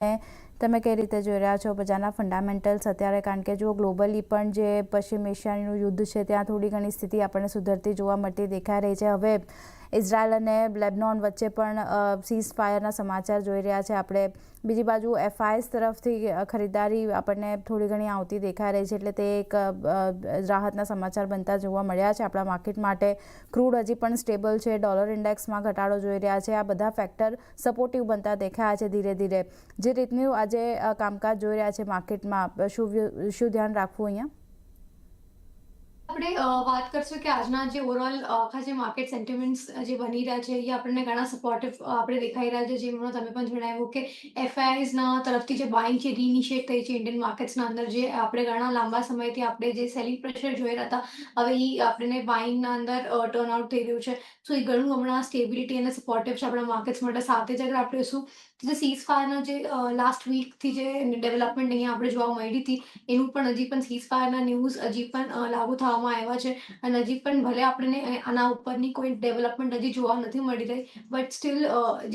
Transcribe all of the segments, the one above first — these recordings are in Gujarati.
તમે કઈ રીતે જોઈ રહ્યા છો બજારના ફંડામેન્ટલ્સ અત્યારે? કારણ કે જો ગ્લોબલી પણ જે પશ્ચિમ એશિયાનું યુદ્ધ છે ત્યાં થોડી ઘણી સ્થિતિ આપણને સુધરતી જોવા મળતી દેખાઈ રહી છે. હવે ઇઝરાયલ અને લેબનોન વચ્ચે પણ સીઝ ફાયરના સમાચાર જોઈ રહ્યા છે આપણે. બીજી બાજુ FIS તરફથી ખરીદારી આપણને થોડી ઘણી આવતી દેખાઈ રહી છે, એટલે તે એક રાહતના સમાચાર બનતા જોવા મળ્યા છે આપણા માર્કેટ માટે. ક્રૂડ હજી પણ સ્ટેબલ છે, ડોલર ઇન્ડેક્સમાં ઘટાડો જોઈ રહ્યા છે. આ બધા ફેક્ટર સપોર્ટિવ બનતા દેખાયા છે ધીરે ધીરે. જે રીતનું આજે કામકાજ જોઈ રહ્યા છે માર્કેટમાં, શું ધ્યાન રાખવું અહીંયા? આપણે વાત કરશું કે આજના જે ઓવરઓલ આખા જે માર્કેટ સેન્ટિમેન્ટ્સ જે બની રહ્યા છે એ આપણને ઘણા સપોર્ટિવ આપણે દેખાઈ રહ્યા છે. જેમાં તમે પણ જણાવ્યું કે FISના તરફથી જે બાઇંગ છે રીઇનિશિએટ થઈ છે ઇન્ડિયન માર્કેટ્સના અંદર, જે આપણે ઘણા લાંબા સમયથી આપણે જે સેલિંગ પ્રેશર જોઈ રહ્યા હતા, હવે એ આપણને બાઇંગના અંદર ટર્ન આઉટ થઈ રહ્યું છે. સો એ ઘણું હમણાં સ્ટેબિલિટી અને સપોર્ટિવ છે આપણા માર્કેટ્સ માટે. સાથે જ અગર આપણે શું જે સીઝ ફાયરના જે લાસ્ટ વીકથી જે ડેવલપમેન્ટ અહીંયા આપણે જોવા મળી હતી, એનું પણ હજી પણ સીઝ ફાયરના ન્યૂઝ હજી પણ લાગુ થવામાં આવ્યા છે. અને હજી પણ ભલે આપણને આના ઉપરની કોઈ ડેવલપમેન્ટ હજી જોવા નથી મળી રહી, બટ સ્ટીલ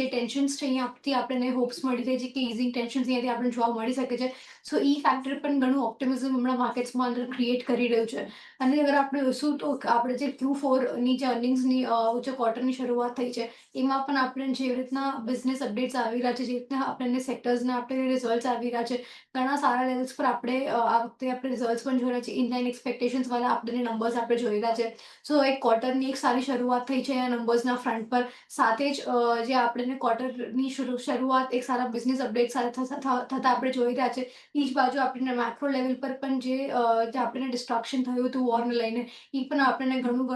જે ટેન્શન્સ છે અહીંયાથી આપણને હોપ્સ મળી રહી છે કે ઇઝિંગ ટેન્શન્સ અહીંયાથી આપણને જોવા મળી શકે છે. સો એ ફેક્ટર પણ ઘણું ઓપ્ટિમિઝમ હમણાં માર્કેટ્સમાં અંદર ક્રિએટ કરી રહ્યું છે. અને અગર આપણે જોઈશું તો આપણે જે Q4ની જે અર્નિંગ્સની જે ક્વાર્ટરની શરૂઆત થઈ છે, એમાં પણ આપણે જે રીતના બિઝનેસ અપડેટ્સ આવી રહ્યા છે, જે રીતના આપણને સેક્ટર્સના આપણે રિઝલ્ટ્સ આવી રહ્યા છે, ઘણા સારા લેવલ્સ પર આપણે આ વખતે આપણે રિઝલ્ટ્સ પણ જોઈ રહ્યા છે. ઇનલાઇન એક્સપેક્ટેશન્સ વાળા આપણે નંબર્સ આપણે જોઈ રહ્યા છે. સો એક ક્વાર્ટરની એક સારી શરૂઆત થઈ છે આ નંબર્સના ફ્રન્ટ પર. સાથે જ જે આપણને ક્વાર્ટરની શરૂઆત એક સારા બિઝનેસ અપડેટ સાથે થતા આપણે જોઈ રહ્યા છે. એ જ બાજુ આપણને મેક્રો લેવલ પર પણ જે આપણને ડિસ્ટ્રક્શન થયું હતું વોરને લઈને, એ પણ આપણને ઘણું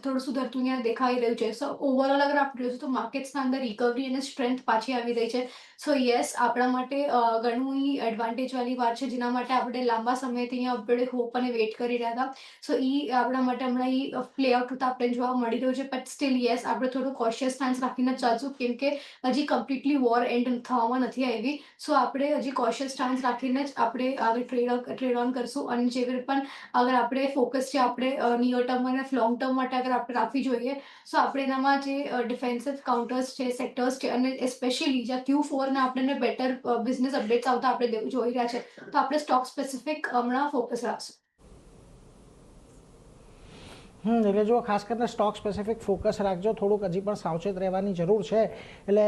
થોડું સુધરતું અહીંયા દેખાઈ રહ્યું છે. સો ઓવરઓલ અગર આપણે જોઈશું તો માર્કેટ્સના અંદર રિકવરી અને સ્ટ્રેન્થ પાછી આવી રહી છે. સો યસ, આપણા માટે ઘણું એડવાન્ટેજ વાળી વાત છે, જેના માટે આપણે લાંબા સમયથી અહીંયા આપણે હોપ અને વેઇટ કરી રહ્યા હતા. સો એ આપણા માટે હમણાં એ પ્લે આઉટ થતા આપણે જોવા મળી રહ્યું છે. બટ સ્ટીલ યસ, આપણે થોડું કોશિયસ સ્ટાન્સ રાખીને ચાલશું, કેમ કે હજી કમ્પ્લીટલી વોર એન્ડ થવામાં નથી આવી. સો આપણે હજી કોશિયસ સ્ટાન્સ રાખીને જ આપણે આગળ ટ્રેડ ઓન કરશું. અને જે પણ અગર આપણે ફોકસ છે આપણે નિયર ટર્મ અને લોંગ ટર્મ માટે અગર આપણે રાખવી જોઈએ, સો આપણે એનામાં જે ડિફેન્સિવ કાઉન્ટર્સ છે, સેક્ટર્સ છે, અને સ્પેશિયલી જ્યાં Q4ના આપણને બેટર બિઝનેસ અપડેટ્સ આવતા આપણે જોઈ રહ્યા છે, તો આપણે સ્ટોક સ્પેસિફિક હમણાં ફોકસ રાખશું. એટલે જો ખાસ કરીને સ્ટોક સ્પેસિફિક ફોકસ રાખજો, થોડુંક હજી પણ સાવચેત રહેવાની જરૂર છે. એટલે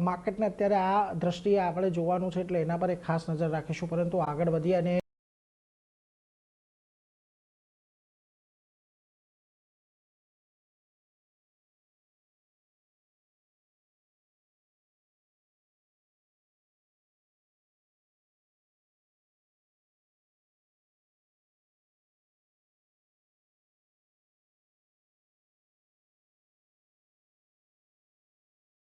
માર્કેટને અત્યારે આ દ્રષ્ટિએ આપણે જોવાનું છે, એટલે એના પર એક ખાસ નજર રાખીશું. પરંતુ આગળ વધીએ અને